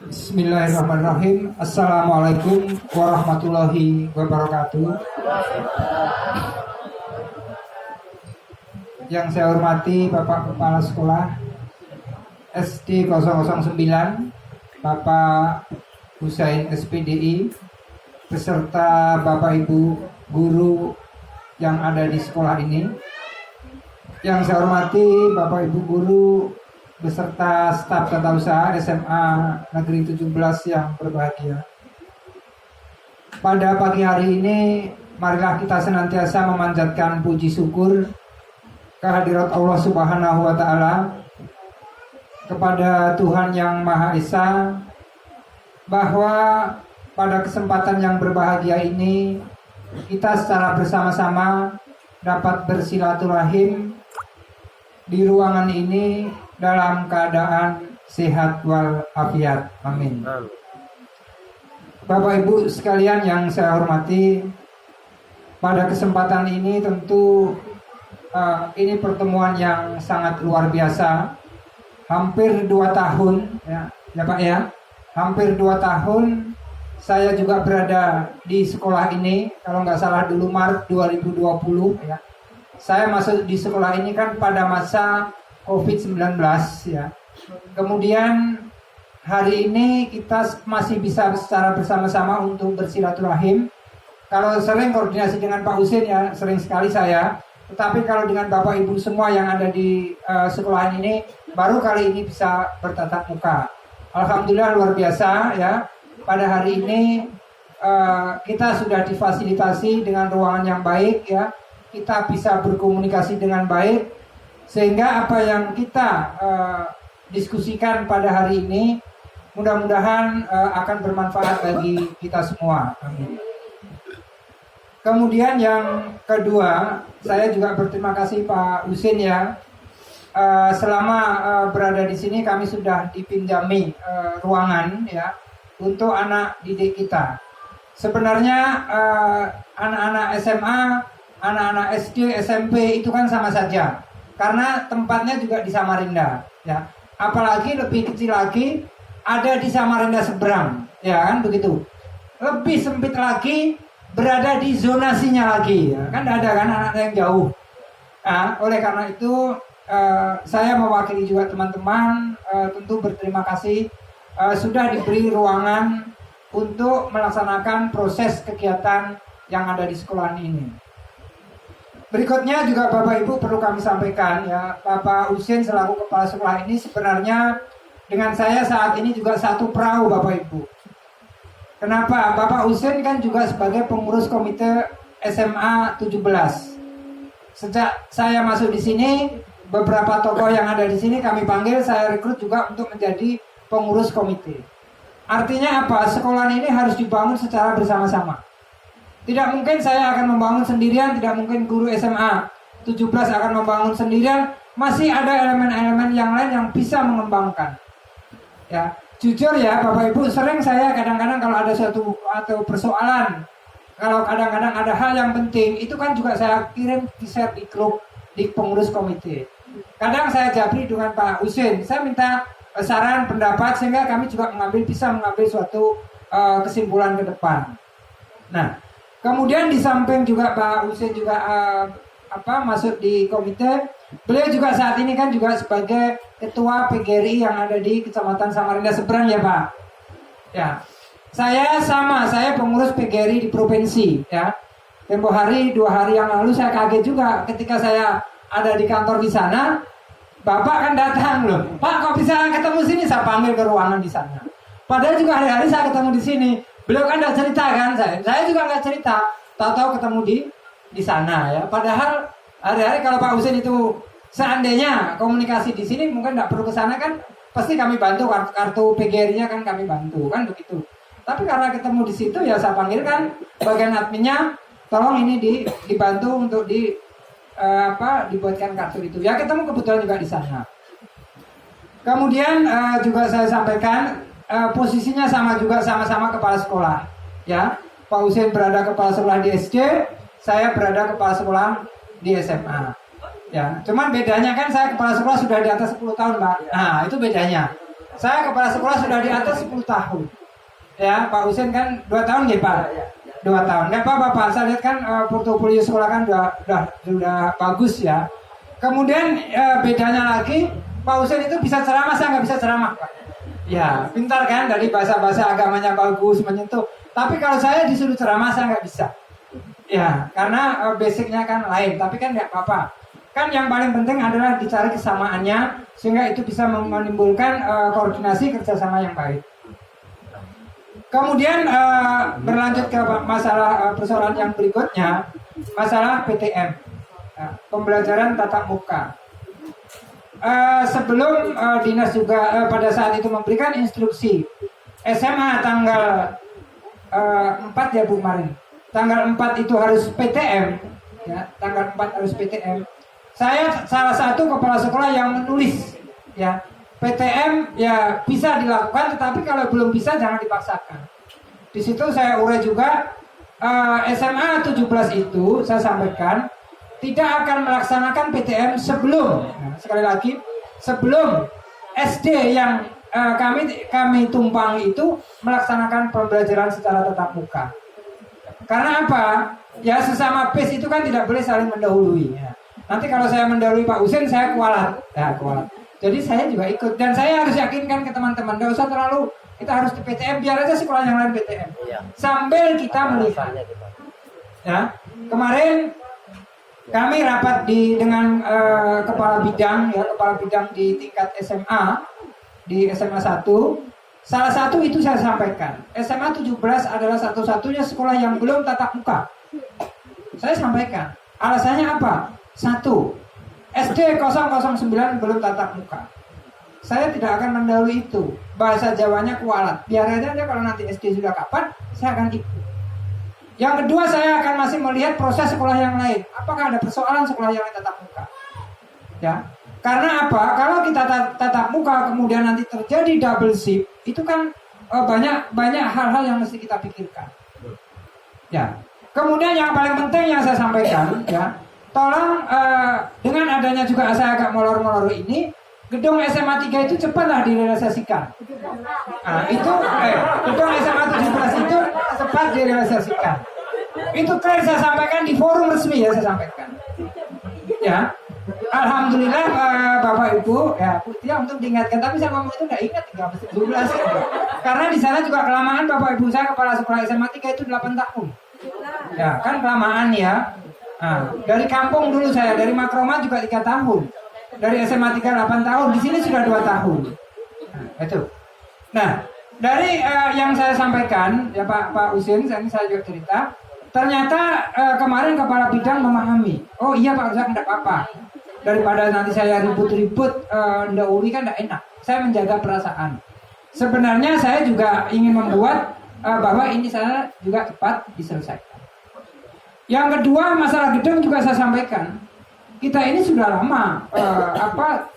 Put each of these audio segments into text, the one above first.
Bismillahirrahmanirrahim. Assalamualaikum warahmatullahi wabarakatuh. Yang saya hormati Bapak Kepala Sekolah SD 009, Bapak Husain SPDI, beserta Bapak Ibu guru yang ada di sekolah ini. Yang saya hormati Bapak Ibu guru beserta staf tata usaha SMA Negeri 17 yang berbahagia. Pada pagi hari ini, marilah kita senantiasa memanjatkan puji syukur kehadirat Allah Subhanahu wa Ta'ala kepada Tuhan yang Maha Esa, bahwa pada kesempatan yang berbahagia ini kita secara bersama-sama dapat bersilaturahim di ruangan ini dalam keadaan sehat walafiat. Amin. Bapak Ibu sekalian yang saya hormati, pada kesempatan ini tentu ini pertemuan yang sangat luar biasa. Hampir 2 tahun ya Pak ya. Hampir 2 tahun saya juga berada di sekolah ini. Kalau nggak salah dulu Maret 2020 ya. Saya masuk di sekolah ini kan pada masa COVID-19 ya. Kemudian hari ini kita masih bisa secara bersama-sama untuk bersilaturahim. Kalau sering koordinasi dengan Pak Husin ya, sering sekali saya. Tetapi kalau dengan Bapak Ibu semua yang ada di sekolah ini, baru kali ini bisa bertatap muka. Alhamdulillah luar biasa ya. Pada hari ini kita sudah difasilitasi dengan ruangan yang baik ya. Kita bisa berkomunikasi dengan baik. Sehingga apa yang kita diskusikan pada hari ini mudah-mudahan akan bermanfaat bagi kita semua. Amin. Kemudian yang kedua, saya juga berterima kasih Pak Husin ya. Selama berada di sini kami sudah dipinjami ruangan ya untuk anak didik kita. Sebenarnya anak-anak SMA, anak-anak SD, SMP itu kan sama saja. Karena tempatnya juga di Samarinda, ya. Apalagi lebih kecil lagi ada di Samarinda seberang, ya kan begitu. Lebih sempit lagi berada di zonasinya lagi, ya. Kan ada kan anak yang jauh. Nah, oleh karena itu saya mewakili juga teman-teman, tentu berterima kasih sudah diberi ruangan untuk melaksanakan proses kegiatan yang ada di sekolah ini. Berikutnya juga Bapak Ibu perlu kami sampaikan ya, Bapak Husin selaku kepala sekolah ini sebenarnya dengan saya saat ini juga satu perahu Bapak Ibu. Kenapa? Bapak Husin kan juga sebagai pengurus komite SMA 17. Sejak saya masuk di sini, beberapa tokoh yang ada di sini kami panggil, saya rekrut juga untuk menjadi pengurus komite. Artinya apa? Sekolah ini harus dibangun secara bersama-sama. Tidak mungkin saya akan membangun sendirian, tidak mungkin guru SMA 17 akan membangun sendirian. Masih ada elemen-elemen yang lain yang bisa mengembangkan. Ya, jujur ya Bapak Ibu, sering saya kadang-kadang kalau ada suatu atau persoalan, kalau kadang-kadang ada hal yang penting, itu kan juga saya kirim di share di grup di pengurus komite. Kadang saya japri dengan Pak Husin, saya minta saran, pendapat, sehingga kami juga bisa mengambil suatu kesimpulan ke depan. Nah, kemudian di samping juga Pak Husin juga masuk di komite. Beliau juga saat ini kan juga sebagai ketua PGRI yang ada di Kecamatan Samarinda seberang ya Pak. Ya, saya pengurus PGRI di provinsi ya. Tempo hari 2 hari yang lalu saya kaget juga ketika saya ada di kantor di sana. Bapak kan datang loh, Pak kok bisa ketemu sini? Saya panggil ke ruangan di sana. Padahal juga hari-hari saya ketemu di sini. Beliau kan nggak cerita kan, saya juga nggak cerita, tahu-tahu ketemu di sana ya. Padahal hari-hari kalau Pak Husin itu seandainya komunikasi di sini mungkin nggak perlu ke sana kan, pasti kami bantu kartu PGRI-nya kan kami bantu kan begitu. Tapi karena ketemu di situ ya saya panggilkan bagian adminnya, tolong ini dibantu untuk dibuatkan kartu itu. Ya ketemu kebetulan juga di sana. Kemudian juga saya sampaikan. Posisinya sama-sama kepala sekolah ya. Pak Husin berada kepala sekolah di SD, saya berada kepala sekolah di SMA ya. Cuman bedanya kan saya kepala sekolah sudah di atas 10 tahun Pak. Nah itu bedanya. Saya kepala sekolah sudah di atas 10 tahun. Ya, Pak Husin kan 2 tahun ya Pak? 2 tahun. Nggak apa-apa Pak, saya lihat kan portofolio sekolah kan sudah bagus ya. Kemudian bedanya lagi, Pak Husin itu bisa ceramah, saya nggak bisa ceramah Pak. Ya, pintar kan, dari bahasa-bahasa agamanya bagus, menyentuh. Tapi kalau saya disuruh ceramah, saya nggak bisa. Ya, karena basicnya kan lain, tapi kan nggak apa-apa. Kan yang paling penting adalah dicari kesamaannya, sehingga itu bisa menimbulkan koordinasi kerjasama yang baik. Kemudian berlanjut ke masalah persoalan yang berikutnya, masalah PTM, pembelajaran tatap muka. Sebelum dinas juga pada saat itu memberikan instruksi SMA tanggal 4 ya Bu Marin, tanggal 4 itu harus PTM, ya, tanggal 4 harus PTM. Saya salah satu kepala sekolah yang menulis, ya, PTM ya bisa dilakukan, tetapi kalau belum bisa jangan dipaksakan. Di situ saya urai juga SMA 17 itu saya sampaikan tidak akan melaksanakan PTM sebelum, sekali lagi, sebelum SD yang kami tumpangi itu melaksanakan pembelajaran secara tatap muka. Karena apa? Ya sesama PES itu kan tidak boleh saling mendahului. Ya. Nanti kalau saya mendahului Pak Husin, saya kualat. Ya, kualat. Jadi saya juga ikut, dan saya harus yakinkan ke teman-teman, nggak usah terlalu kita harus di PTM, biar aja sekolah yang lain PTM. Iya. Sambil kita melihat. Ya, kemarin kami rapat dengan kepala bidang, ya, kepala bidang di tingkat SMA, di SMA 1. Salah satu itu saya sampaikan, SMA 17 adalah satu-satunya sekolah yang belum tatap muka. Saya sampaikan, alasannya apa? 1, SD 009 belum tatap muka. Saya tidak akan mendahului itu. Bahasa Jawanya kualat. Biar aja kalau nanti SD sudah kapan, saya akan ikut. Yang kedua, saya akan masih melihat proses sekolah yang lain. Apakah ada persoalan sekolah yang lain tatap muka? Ya, karena apa? Kalau kita tatap muka kemudian nanti terjadi double shift, itu kan banyak hal-hal yang mesti kita pikirkan. Ya. Kemudian yang paling penting yang saya sampaikan, ya, tolong dengan adanya juga saya agak molor-molor ini, gedung SMA 3 itu cepatlah direalisasikan. Nah, itu gedung SMA 17 itu cepat direalisasikan. Itu clear saya sampaikan di forum resmi, ya saya sampaikan. Ya, alhamdulillah Bapak Ibu, ya Putih untuk diingatkan, tapi saya ngomong itu nggak ingat 13 ya. Karena di sana juga kelamaan Bapak Ibu, saya kepala sekolah SMA 3 itu 8 tahun. Ya, kan kelamaan ya. Nah, dari kampung dulu saya, dari Makroma juga 3 tahun. Dari SMA 3 8 tahun, di sini sudah 2 tahun. Nah, itu. Nah, dari yang saya sampaikan, ya Pak Husin, saya juga cerita, ternyata kemarin kepala bidang memahami. Oh iya Pak Ustaz, enggak apa-apa. Daripada nanti saya ribut-ribut, ndahului kan enggak enak. Saya menjaga perasaan. Sebenarnya saya juga ingin membuat bahwa ini saya juga cepat diselesaikan. Yang kedua, masalah gedung juga saya sampaikan. Kita ini sudah lama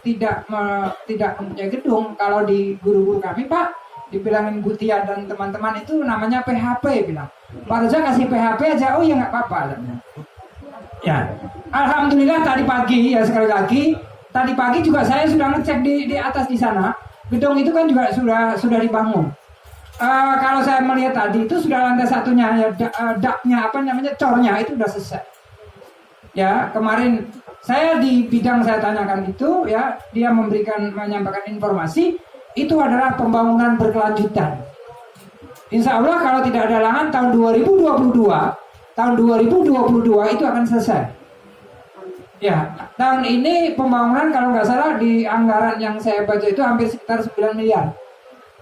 tidak mempunyai gedung. Kalau di guru-guru kami Pak, dibilangin Bu Tia dan teman-teman itu namanya PHP, bilang. Pak Reza kasih PHP aja, oh ya nggak apa-apa. Ya, alhamdulillah tadi pagi ya sekali lagi, tadi pagi juga saya sudah ngecek di atas di sana, gedung itu kan juga sudah dibangun. Kalau saya melihat tadi itu sudah lantai satunya ya daknya cornya itu sudah selesai. Ya, kemarin saya di bidang saya tanyakan itu, ya dia menyampaikan informasi itu adalah pembangunan berkelanjutan. Insya Allah kalau tidak ada halangan tahun 2022 itu akan selesai. Ya, tahun ini pembangunan kalau nggak salah di anggaran yang saya baca itu hampir sekitar 9 miliar.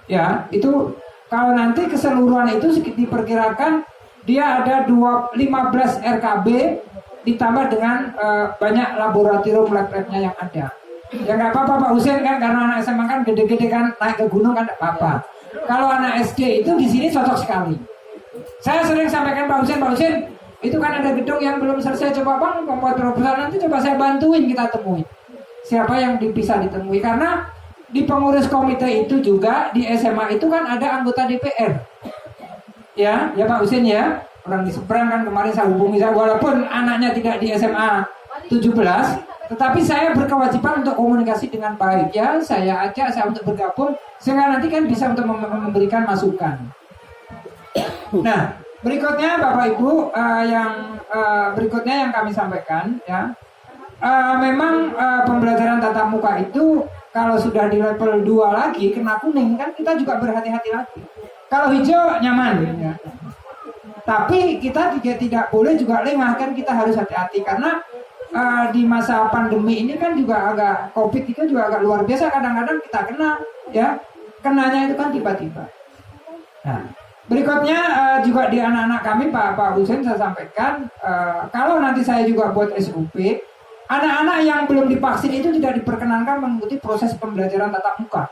Ya, itu kalau nanti keseluruhan itu diperkirakan dia ada 15 RKB ditambah dengan banyak laboratorium lab-labnya yang ada. Ya nggak apa-apa Pak Husin kan, karena anak SMA kan gede-gede kan, naik ke gunung kan nggak apa-apa. Kalau anak SD itu di sini cocok sekali. Saya sering sampaikan Pak Husin, itu kan ada gedung yang belum selesai, coba Bang membuat proposal, nanti coba saya bantuin kita temuin. Siapa yang bisa ditemui, karena di pengurus komite itu juga di SMA itu kan ada anggota DPR. Ya Pak Husin ya. Orang di seberang kan kemarin saya hubungi saya, walaupun anaknya tidak di SMA 17, Tetapi saya berkewajiban untuk komunikasi dengan baik ya. Saya ajak saya untuk bergabung sehingga nanti kan bisa untuk memberikan masukan. Nah, berikutnya Bapak Ibu berikutnya yang kami sampaikan ya. Memang pembelajaran tatap muka itu kalau sudah di level 2 lagi kena kuning kan kita juga berhati-hati lagi. Kalau hijau nyaman ya. Tapi kita juga tidak boleh juga lengah kan, kita harus hati-hati karena di masa pandemi ini kan juga agak COVID itu juga agak luar biasa, kadang-kadang kita kena ya, kenanya itu kan tiba-tiba. Nah, berikutnya juga di anak-anak kami Pak Husein saya sampaikan kalau nanti saya juga buat SOP, anak-anak yang belum divaksin itu tidak diperkenankan mengikuti proses pembelajaran tatap muka.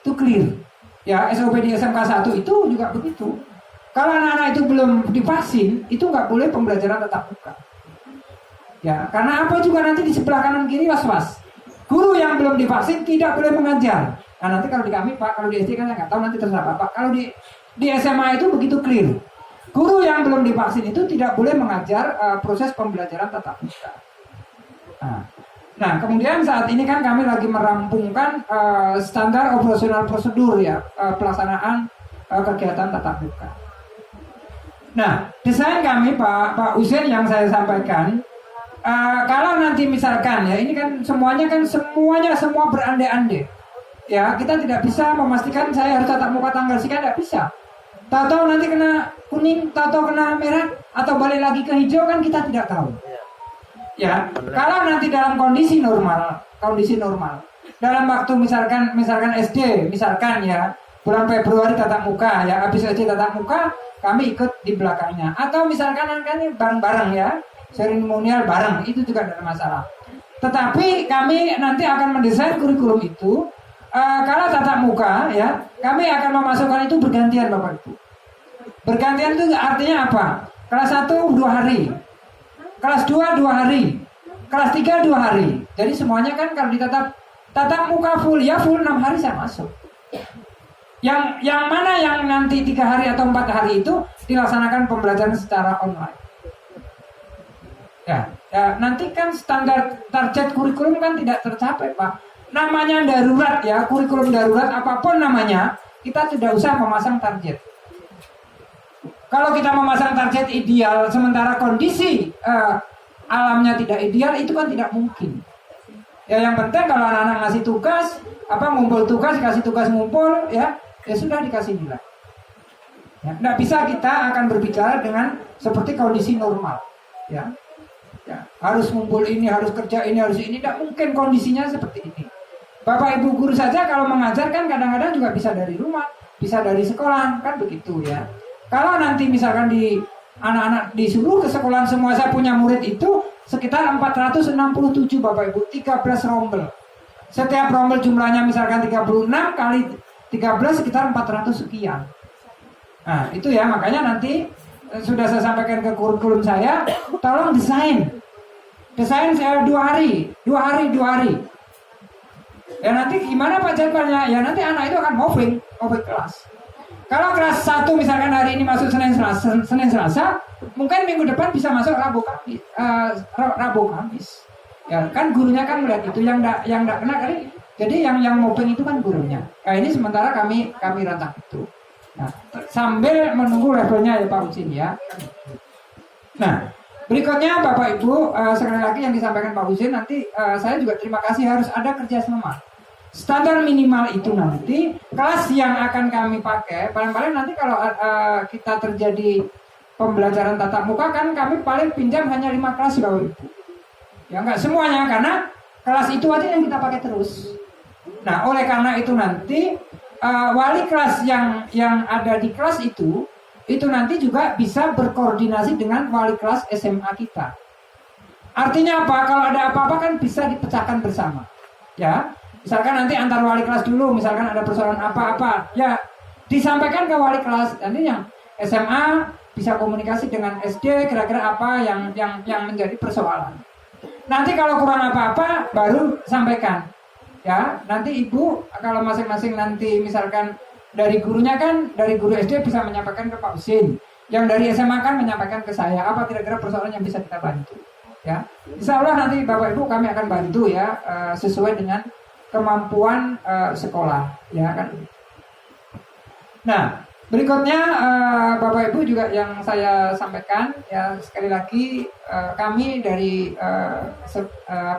Itu clear. Ya, SOP di SMK 1 itu juga begitu. Kalau anak-anak itu belum divaksin, itu nggak boleh pembelajaran tatap muka. Ya, karena apa juga nanti di sebelah kanan kiri was-was. Guru yang belum divaksin tidak boleh mengajar. Nah, nanti kalau di kami Pak, kalau di SD kan saya nggak tahu, nanti terserah Bapak. Kalau di SMA itu begitu clear. Guru yang belum divaksin itu tidak boleh mengajar proses pembelajaran tatap muka. Nah, kemudian saat ini kan kami lagi merampungkan standar operasional prosedur ya, pelaksanaan kegiatan tatap muka. Nah, desain kami Pak Husein yang saya sampaikan, kalau nanti misalkan ya, ini kan semuanya semua berandai-andai. Ya, kita tidak bisa memastikan saya harus tatap muka tanggal sekian, tidak bisa. Tahu-tahu nanti kena kuning, tahu-tahu kena merah, atau balik lagi ke hijau kan kita tidak tahu. Ya, kalau nanti dalam kondisi normal, dalam waktu misalkan SD, misalkan ya, bulan Februari tatap muka ya, habis SD tatap muka, kami ikut di belakangnya. Atau misalkan kan bareng-bareng ya, seremonial bareng, itu juga tidak ada masalah. Tetapi kami nanti akan mendesain kurikulum itu, kalau tatap muka ya, kami akan memasukkan itu bergantian Bapak Ibu. Bergantian itu artinya apa? Kelas 1 2 hari, kelas 2 2 hari, kelas 3 2 hari. Jadi semuanya kan kalau tatap muka full 6 hari saya masuk. Yang mana yang nanti 3 hari atau 4 hari itu dilaksanakan pembelajaran secara online. Ya, nanti kan standar target kurikulum kan tidak tercapai Pak. Namanya darurat ya, kurikulum darurat apapun namanya, kita tidak usah memasang target. Kalau kita memasang target ideal sementara kondisi alamnya tidak ideal, itu kan tidak mungkin. Ya, yang penting kalau anak-anak ngasih tugas, ngumpul tugas, kasih tugas ngumpul ya sudah dikasih nilai. Ya, nggak bisa kita akan berbicara dengan seperti kondisi normal. Ya, harus ngumpul ini, harus kerja ini, harus ini, tidak mungkin kondisinya seperti ini. Bapak Ibu guru saja kalau mengajar kan kadang-kadang juga bisa dari rumah, bisa dari sekolah, kan begitu ya. Kalau nanti misalkan di anak-anak disuruh ke sekolah semua, saya punya murid itu sekitar 467 Bapak Ibu, 13 rombel. Setiap rombel jumlahnya misalkan 36 kali 13 sekitar 400 sekian. Nah itu ya, makanya nanti sudah saya sampaikan ke kurikulum saya, tolong desain saya 2 hari. Ya nanti gimana Pak jadwalnya? Ya nanti anak itu akan moving kelas. Kalau kelas 1 misalkan hari ini masuk Senin Selasa, mungkin minggu depan bisa masuk Rabu Kamis. Ya kan gurunya kan melihat itu, yang enggak kena kali. Jadi yang moving itu kan gurunya. Nah ini sementara kami rantang itu. Nah, sambil menunggu levelnya ya Pak Husein ya. Nah, berikutnya Bapak Ibu, sekali lagi yang disampaikan Pak Husein, nanti saya juga terima kasih, harus ada kerjasama. Standar minimal itu nanti kelas yang akan kami pakai, paling-paling nanti kalau kita terjadi pembelajaran tatap muka kan kami paling pinjam hanya 5 kelas Bapak Ibu. Ya enggak semuanya, karena kelas itu aja yang kita pakai terus. Nah, oleh karena itu nanti wali kelas yang ada di kelas itu nanti juga bisa berkoordinasi dengan wali kelas SMA kita. Artinya apa? Kalau ada apa-apa kan bisa dipecahkan bersama. Ya, misalkan nanti antar wali kelas dulu, misalkan ada persoalan apa-apa, ya disampaikan ke wali kelas. Nanti yang SMA bisa komunikasi dengan SD kira-kira apa yang menjadi persoalan. Nanti kalau kurang apa-apa baru sampaikan. Ya, nanti ibu kalau masing-masing nanti misalkan dari gurunya kan, dari guru SD bisa menyampaikan ke Pak Husein, yang dari SMA kan menyampaikan ke saya apa kira-kira persoalan yang bisa kita bantu. ya. Insya Allah nanti Bapak Ibu kami akan bantu ya sesuai dengan kemampuan sekolah ya kan. Nah, berikutnya Bapak Ibu juga yang saya sampaikan ya, sekali lagi kami dari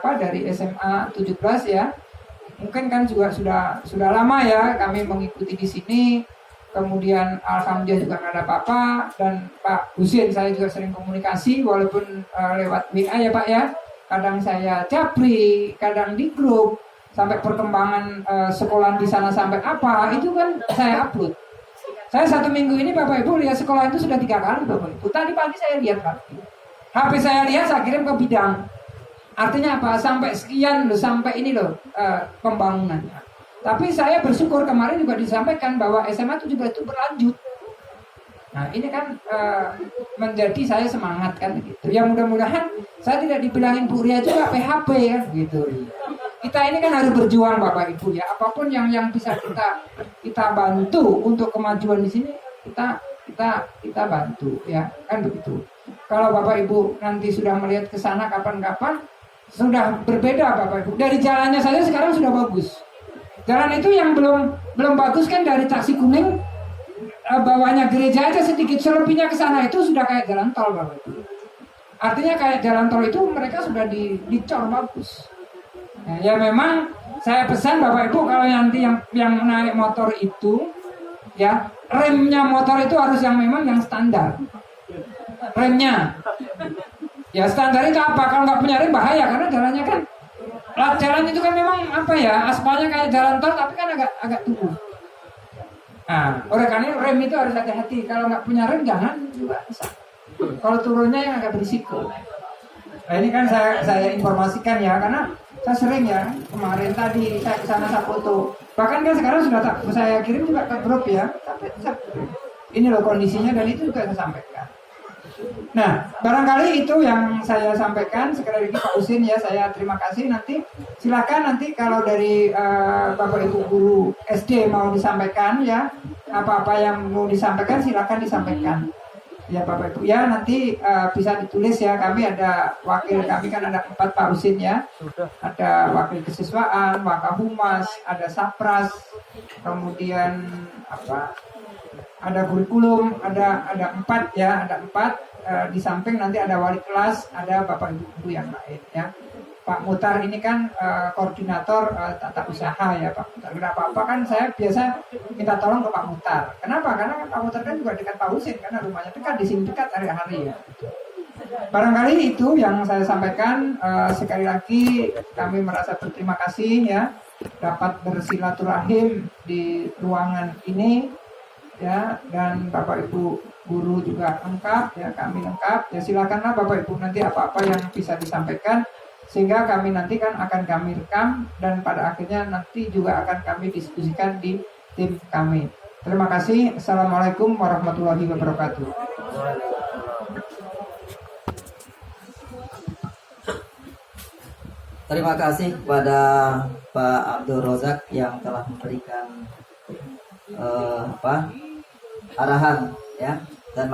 dari SMA 17 ya. Mungkin kan juga sudah lama ya kami mengikuti di sini. Kemudian alhamdulillah juga nggak ada apa-apa, dan Pak Husin saya juga sering komunikasi walaupun lewat WA ya Pak ya. Kadang saya japri, kadang di grup, sampai perkembangan sekolah di sana sampai apa itu kan saya upload. Saya 1 minggu ini Bapak Ibu lihat sekolah itu sudah 3 kali Bapak Ibu. Tadi pagi saya lihat Pak. HP saya lihat, saya kirim ke bidang. Artinya apa? Sampai sekian loh, sampai ini loh pembangunannya. Tapi saya bersyukur kemarin juga disampaikan bahwa SMA 17 itu berlanjut. Nah ini kan menjadi saya semangat kan gitu. Ya mudah-mudahan saya tidak dibilangin Bu Ria juga PHP ya gitu. Kita ini kan harus berjuang Bapak Ibu ya. Apapun yang bisa kita bantu untuk kemajuan di sini kita bantu ya kan begitu. Kalau Bapak Ibu nanti sudah melihat ke sana kapan-kapan sudah berbeda Bapak Ibu. Dari jalannya saja sekarang sudah bagus. Jalan itu yang belum bagus kan dari taksi kuning bawahnya gereja aja sedikit, selebihnya ke sana itu sudah kayak jalan tol Bapak Ibu. Artinya kayak jalan tol itu mereka sudah dicor bagus. Nah, ya memang saya pesan Bapak Ibu kalau nanti yang naik motor itu ya remnya motor itu harus yang memang yang standar. Remnya ya standar itu apa? Kalau nggak punya rem bahaya karena jalannya kan jalan itu kan memang apa ya, aspalnya kayak jalan tol tapi kan agak tumbuh. Nah, oleh karena rem itu harus hati-hati. Kalau nggak punya rem jangan juga bisa. Kalau turunnya yang agak berisiko. Nah ini kan saya informasikan ya, karena saya sering ya kemarin tadi saya kesana saya foto. Bahkan kan sekarang sudah saya kirim juga ke grup ya. Tapi ini loh kondisinya dan itu juga saya sampaikan. Nah, barangkali itu yang saya sampaikan. Sekali lagi Pak Husin ya, saya terima kasih. Nanti silakan nanti kalau dari Bapak Ibu guru SD mau disampaikan ya, apa-apa yang mau disampaikan silakan disampaikan. Ya Bapak Ibu ya, nanti bisa ditulis ya. Kami ada wakil, kami kan ada 4 Pak Husin ya. Ada wakil kesiswaan, wakahumas, ada sapras, kemudian ada kurikulum, ada 4 ya, ada 4. Di samping nanti ada wali kelas, ada Bapak Ibu guru yang lain ya. Pak Mutar ini kan koordinator tata usaha ya Pak Mutar. Kenapa kan saya biasa minta tolong ke Pak Mutar. Kenapa? Karena Pak Mutar kan juga dekat Pak Husin, karena rumahnya dekat, di sini dekat hari-hari ya. Barangkali itu yang saya sampaikan. Sekali lagi kami merasa berterima kasih ya dapat bersilaturahim di ruangan ini ya, dan Bapak Ibu guru juga lengkap ya, kami lengkap ya. Silakanlah Bapak Ibu nanti apa-apa yang bisa disampaikan sehingga kami nanti kan akan kami rekam dan pada akhirnya nanti juga akan kami diskusikan di tim kami. Terima kasih. Assalamualaikum warahmatullahi wabarakatuh. Terima kasih kepada Pak Abdul Rozak yang telah memberikan arahan ya